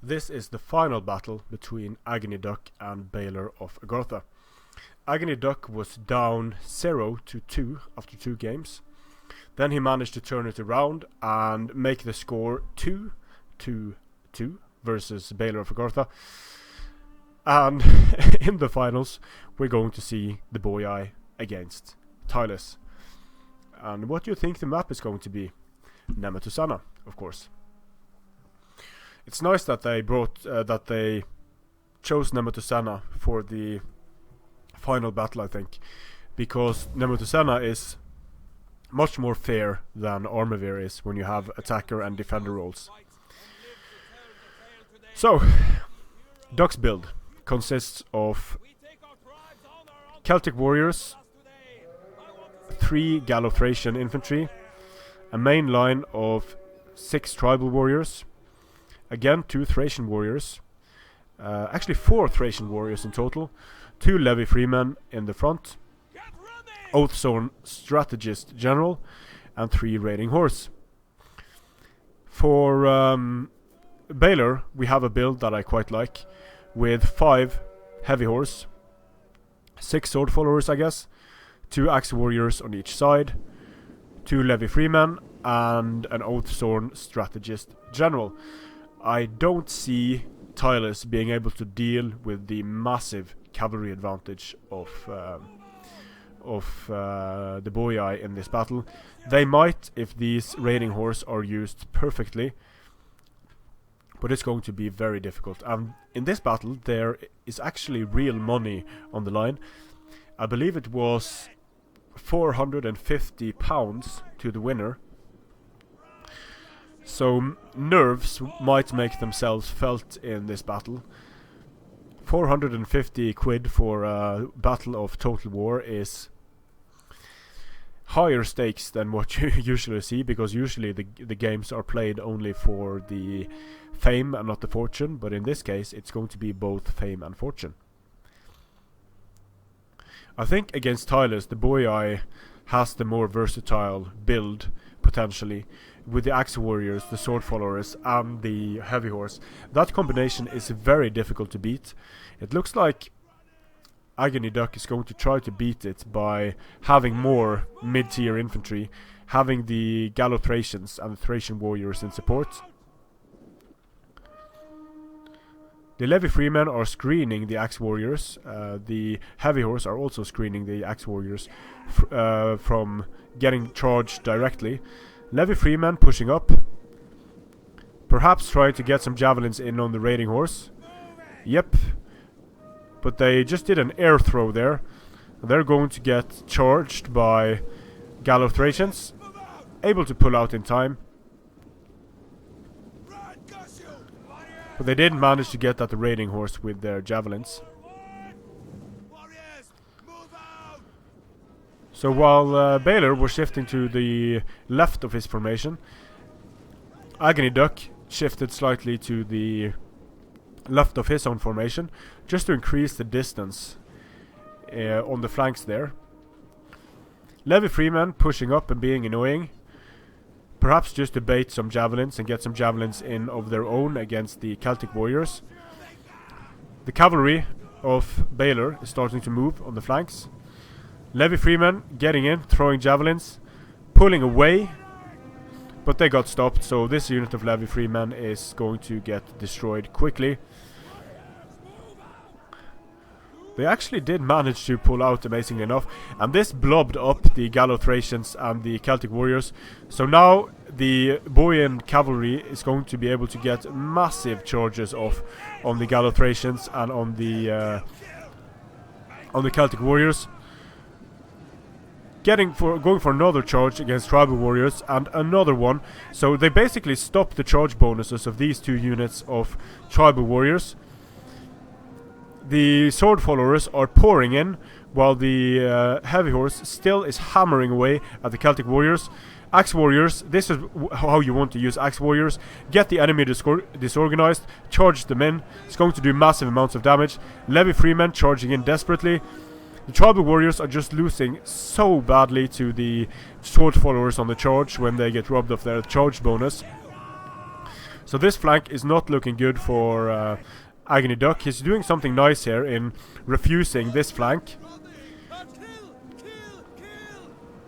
This is the final battle between AggonyDuck and Balor of Agartha. AggonyDuck was down 0-2 after 2 games. Then he managed to turn it around and make the score 2-2 versus Balor of Agartha. And in the finals, we're going to see the Boii against Tylis. And what do you think the map is going to be? Nemetocenna, of course. It's nice that they chose Nemetocenna for the final battle, I think, because Nemetocenna is much more fair than Armavir is when you have attacker and defender roles. So, Duck's build consists of Celtic warriors, 3 Gallo-Thracian infantry, a main line of 6 tribal warriors, again 2 Thracian warriors, actually 4 Thracian warriors in total, 2 Levy freemen in the front, Oathsworn strategist general, and 3 raiding horse. For Balor, we have a build that I quite like, with 5 heavy horse, 6 sword followers, I guess, 2 axe warriors on each side, 2 Levy freemen, and an Oathsworn strategist general. I don't see Tylis being able to deal with the massive cavalry advantage of the Boii in this battle. They might if these raiding horse are used perfectly, but it's going to be very difficult. And in this battle there is actually real money on the line. I believe it was £450 to the winner. So nerves might make themselves felt in this battle. 450 quid for a battle of Total War is higher stakes than what you usually see, because usually the games are played only for the fame and not the fortune, but in this case it's going to be both fame and fortune. I think against Tylis the Boii has the more versatile build potentially, with the axe warriors, the sword followers, and the heavy horse. That combination is very difficult to beat. It looks like AggonyDuck is going to try to beat it by having more mid-tier infantry, having the Gallo-Thracians and the Thracian warriors in support. The Levy freemen are screening the axe warriors. The heavy horse are also screening the axe warriors from getting charged directly. Levy freemen pushing up, perhaps trying to get some javelins in on the raiding horse. Yep, but they just did an air throw there. They're going to get charged by Gallo-Thracians, able to pull out in time, but they didn't manage to get at the raiding horse with their javelins. So while Balor was shifting to the left of his formation, AggonyDuck shifted slightly to the left of his own formation, just to increase the distance on the flanks there. Levy freemen pushing up and being annoying, perhaps just to bait some javelins and get some javelins in of their own against the Celtic warriors. The cavalry of Balor is starting to move on the flanks. Levy freemen getting in, throwing javelins, pulling away, but they got stopped, so this unit of Levy freemen is going to get destroyed quickly. They actually did manage to pull out, amazingly enough, and this blobbed up the Gallo-Thracians and the Celtic warriors. So now the Boian cavalry is going to be able to get massive charges off on the Gallo-Thracians and on the Celtic warriors. Going for another charge against tribal warriors and another one. So they basically stopped the charge bonuses of these 2 units of tribal warriors. The sword followers are pouring in, while the heavy horse still is hammering away at the Celtic warriors. Axe warriors, this is how you want to use axe warriors. Get the enemy disorganized, charge them in. It's going to do massive amounts of damage. Levy freemen charging in desperately. The tribal warriors are just losing so badly to the sword followers on the charge when they get robbed of their charge bonus. So this flank is not looking good for AggonyDuck. He's doing something nice here in refusing this flank.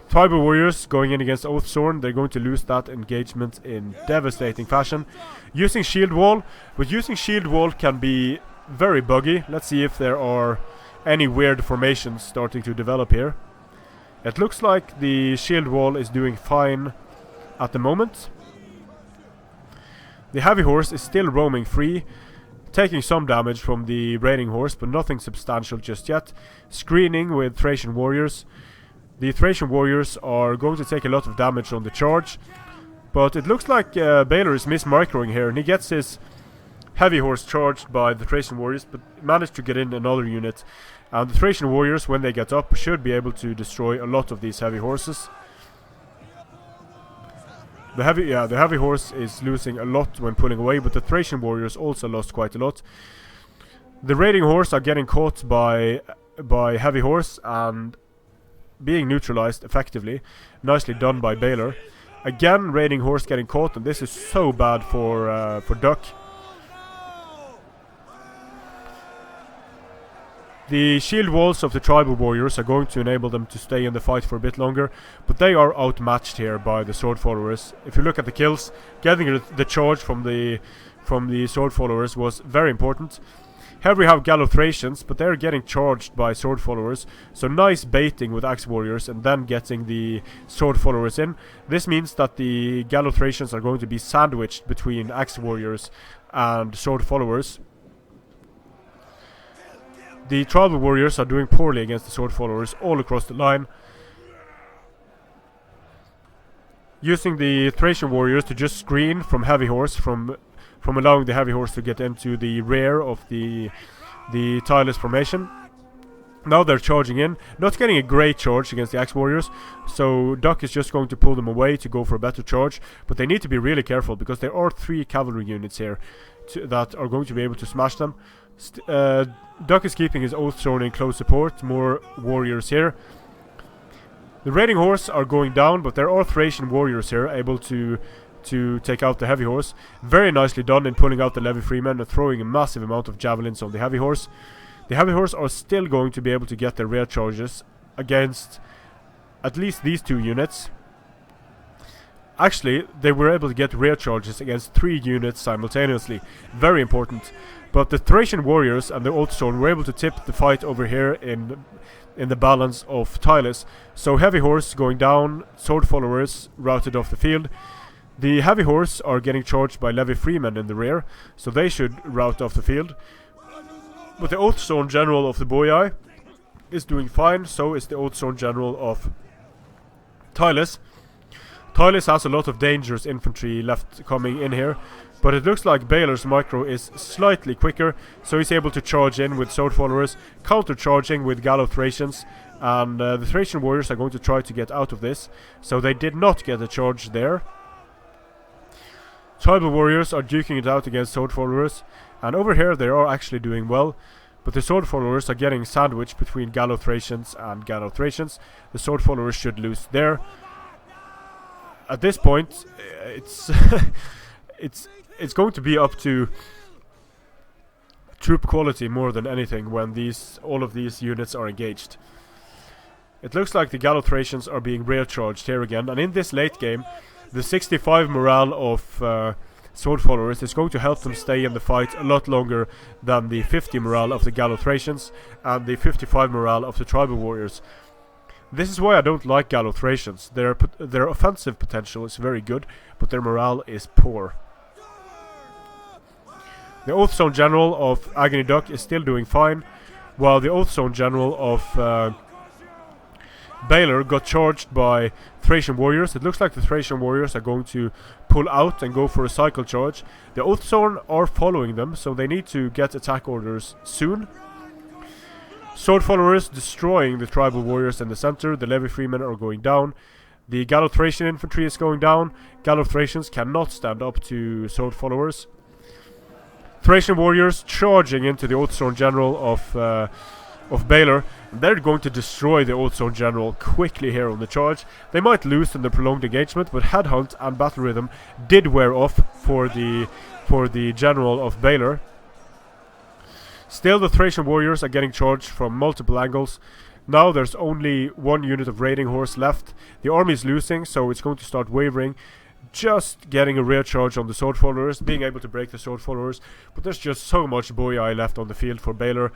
Tribal Warriors going in against Oathsworn. They're going to lose that engagement in devastating fashion. Using Shield Wall, but using Shield Wall can be very buggy. Let's see if there are any weird formations starting to develop here. It looks like the Shield Wall is doing fine at the moment. The Heavy Horse is still roaming free, taking some damage from the Raiding Horse, but nothing substantial just yet. Screening with Thracian Warriors. The Thracian Warriors are going to take a lot of damage on the charge, but it looks like Balor is mismicroing here, and he gets his Heavy Horse charged by the Thracian Warriors, but managed to get in another unit. And the Thracian Warriors, when they get up, should be able to destroy a lot of these Heavy Horses. The Heavy Horse is losing a lot when pulling away, but the Thracian Warriors also lost quite a lot. The Raiding Horse are getting caught by Heavy Horse and being neutralized effectively. Nicely done by Balor. Again, Raiding Horse getting caught, and this is so bad for Duck. The shield walls of the Tribal Warriors are going to enable them to stay in the fight for a bit longer, but they are outmatched here by the Sword Followers. If you look at the kills, getting the charge from the Sword Followers was very important. Here we have Gallothracians, but they're getting charged by Sword Followers, so nice baiting with Axe Warriors and then getting the Sword Followers in. This means that the Gallothracians are going to be sandwiched between Axe Warriors and Sword Followers. The Tribal Warriors are doing poorly against the Sword Followers all across the line. Using the Thracian Warriors to just screen from Heavy Horse, from allowing the Heavy Horse to get into the rear of the Tylis formation. Now they're charging in, not getting a great charge against the Axe Warriors, so Duck is just going to pull them away to go for a better charge, but they need to be really careful because there are 3 cavalry units here that are going to be able to smash them. Duck is keeping his Oathsworn in close support, more warriors here. The Raiding Horse are going down, but there are Thracian Warriors here able to take out the Heavy Horse. Very nicely done in pulling out the Levy Freemen and throwing a massive amount of javelins on the Heavy Horse. The Heavy Horse are still going to be able to get their rear charges against at least these 2 units. Actually, they were able to get rear charges against 3 units simultaneously. Very important. But the Thracian Warriors and the Oathsworn were able to tip the fight over here in the balance of Tylis. So Heavy Horse going down, Sword Followers routed off the field. The Heavy Horse are getting charged by Levy Freemen in the rear, so they should rout off the field. But the Oathsworn General of the Boii is doing fine, so is the Oathsworn General of Tylis. Tylis has a lot of dangerous infantry left coming in here, but it looks like Balor's micro is slightly quicker, so he's able to charge in with Sword Followers, counter-charging with Gallothracians, and the Thracian Warriors are going to try to get out of this, so they did not get a charge there. Tribal Warriors are duking it out against Sword Followers, and over here they are actually doing well, but the Sword Followers are getting sandwiched between Gallothracians and Gallothracians. The Sword Followers should lose there. At this point, it's it's going to be up to troop quality more than anything when all of these units are engaged. It looks like the Gallothracians are being rear charged here again, and in this late game, the 65 morale of Sword Followers is going to help them stay in the fight a lot longer than the 50 morale of the Gallothracians and the 55 morale of the Tribal Warriors. This is why I don't like Gallothracians. Their offensive potential is very good, but their morale is poor. The Oathsworn General of AggonyDuck is still doing fine, while the Oathsworn General of Balor got charged by Thracian Warriors. It looks like the Thracian Warriors are going to pull out and go for a cycle charge. The Oathsworn are following them, so they need to get attack orders soon. Sword Followers destroying the Tribal Warriors in the center. The Levy Freemen are going down. The Gallothracian infantry is going down. Gallothracians cannot stand up to Sword Followers. Thracian Warriors charging into the Oathsworn General of Balor. They're going to destroy the Oathzone General quickly here on the charge. They might lose in the prolonged engagement, but Headhunt and Battle Rhythm did wear off for the General of Balor. Still, the Thracian warriors are getting charged from multiple angles. Now there's only one unit of raiding horse left. The army is losing, so it's going to start wavering. Just getting a rear charge on the sword followers, being able to break the sword followers, but there's just so much Boii left on the field for Balor.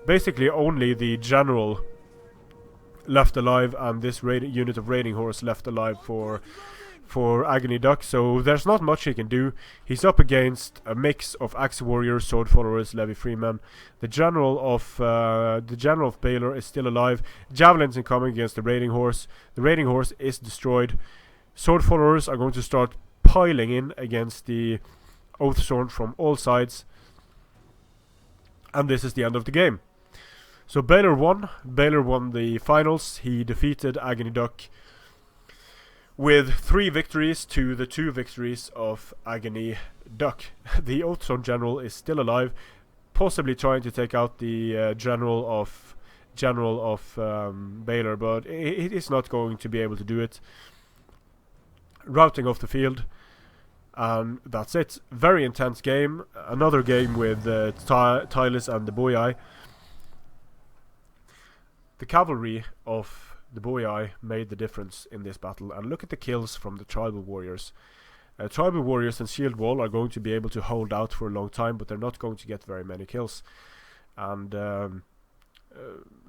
Basically only the general left alive, and this unit of raiding horse left alive for AggonyDuck, so there's not much he can do. He's up against a mix of axe warriors, sword followers, levy freemen. The general of Balor is still alive. Javelins incoming against the raiding horse. The raiding horse is destroyed. Sword followers are going to start piling in against the Oathzone from all sides, and this is the end of the game. So Balor won. Balor won the finals. He defeated AggonyDuck with 3 victories to the 2 victories of AggonyDuck. The Oathzone General is still alive, possibly trying to take out the General of Balor, but it is not going to be able to do it. Routing off the field, and that's it. Very intense game. Another game with Tylis and the Boii. The cavalry of the Boii made the difference in this battle, and look at the kills from the tribal warriors. Tribal warriors and shield wall are going to be able to hold out for a long time, but they're not going to get very many kills. And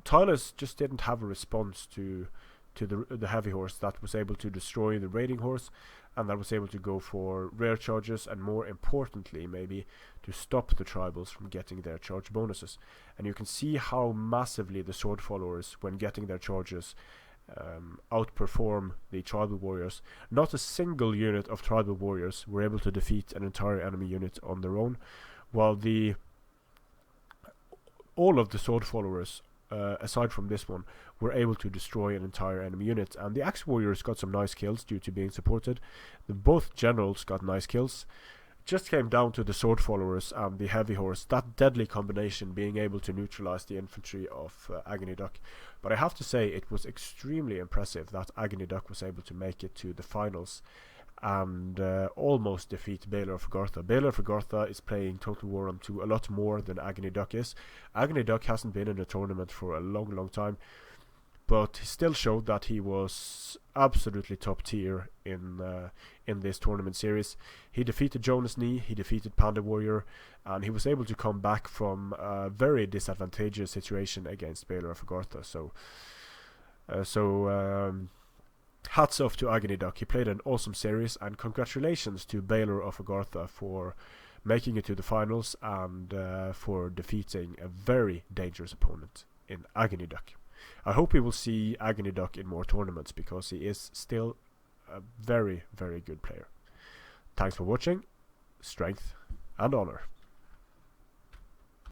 Tylis just didn't have a response to the heavy horse that was able to destroy the raiding horse, and that was able to go for rare charges, and more importantly maybe to stop the tribals from getting their charge bonuses. And you can see how massively the sword followers, when getting their charges, outperform the tribal warriors. Not a single unit of tribal warriors were able to defeat an entire enemy unit on their own, while all of the sword followers, aside from this one, were able to destroy an entire enemy unit. And the axe warriors got some nice kills due to being supported. Both generals got nice kills. Just came down to the sword followers and the heavy horse, that deadly combination being able to neutralize the infantry of AggonyDuck. But I have to say, it was extremely impressive that AggonyDuck was able to make it to the finals and almost defeat Balor of Agartha. Balor of Agartha is playing Total War on 2 a lot more than AggonyDuck is. AggonyDuck hasn't been in a tournament for a long time, but he still showed that he was absolutely top tier in this tournament series. He defeated Jonas Knee, he defeated Panda Warrior, and he was able to come back from a very disadvantageous situation against Balor of Agartha. So hats off to AggonyDuck. He played an awesome series, and congratulations to Balor of Agartha for making it to the finals and for defeating a very dangerous opponent in AggonyDuck. I hope we will see AggonyDuck in more tournaments, because he is still a very, very good player. Thanks for watching. Strength and honor.